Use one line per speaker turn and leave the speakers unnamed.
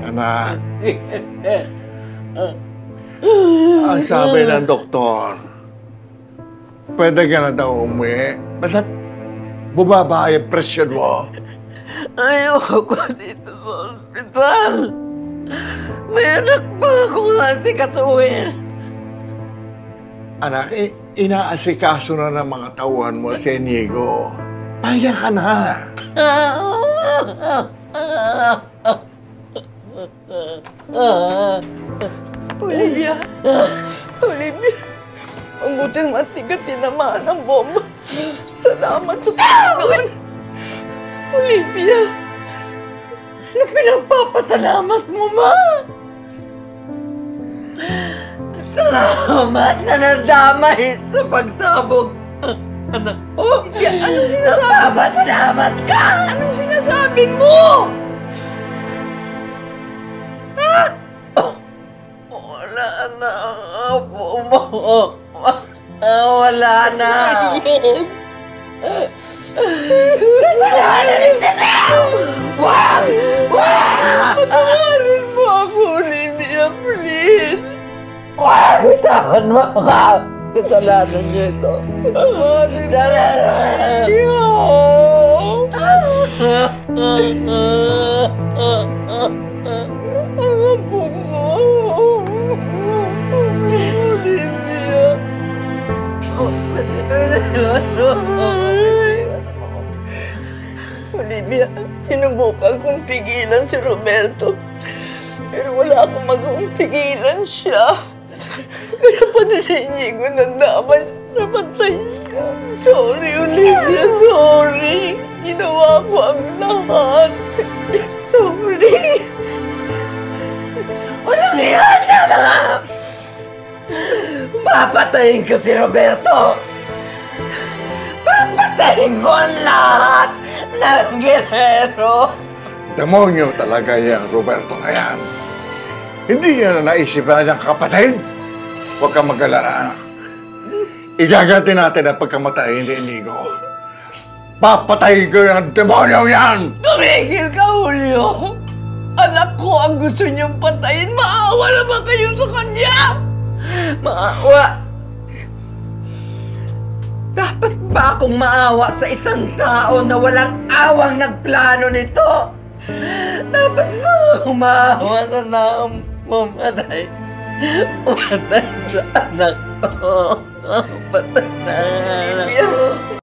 Anak, ang sabi ng doktor, pwede ka na daw umuwi. Basta bumaba yung presyon mo.
Ayoko dito sa ospital. May anak pa akong asikasuhin.
Anak, inaasikaso na ng mga tauhan mo si Inigo. Pahiya ka na.
Olivia! Olivia! Ang buti naman tigat tinamaan ng bomba. Salamat sa Panginoon! Olivia! Ano pinagpapasalamat mo, Ma? Salamat na nadamay sa pagsabog. Anak ko! Anong sinasabi? Napapasalamat ka! Anong sinasabi mo? Ha? Wala na ang apo mo. Wala na. Kasalanan ng tanaw! Wag! Wag! Patawarin mo ako, Olivia, please! Wag! Bitawan mo ka! Kasalanan niyo ito. Kasalanan niyo! Ang apo mo! Olivia! Olivia, sinubukan kong pigilan si Roberto. Pero wala akong magawang pigilan siya. Kaya pati si Inigo nandamay na patay siya. Sorry, Olivia, sorry. Ginawa ko ang lahat. Sorry. Walang iya siya, mga! Papatayin ko si Roberto! Papatayin ko ang lahat ng Guerrero!
Demonyo talaga yan, Roberto na yan. Hindi niya na naisipan niyang kapatid. Huwag kang mag-alala. Igaganti natin ang pagkamatay ni Inigo. Papatayin ko yung demonyo yan!
Tumigil ka, Julio! Anak ko ang gusto niyong patayin. Maawa naman kayo sa kanya! Maawa! Dapat ba akong maawa sa isang tao na walang awang nagplano nito? Dapat ba akong maawa sa taong pumatay? Pumatay sa anak ko. Patay na.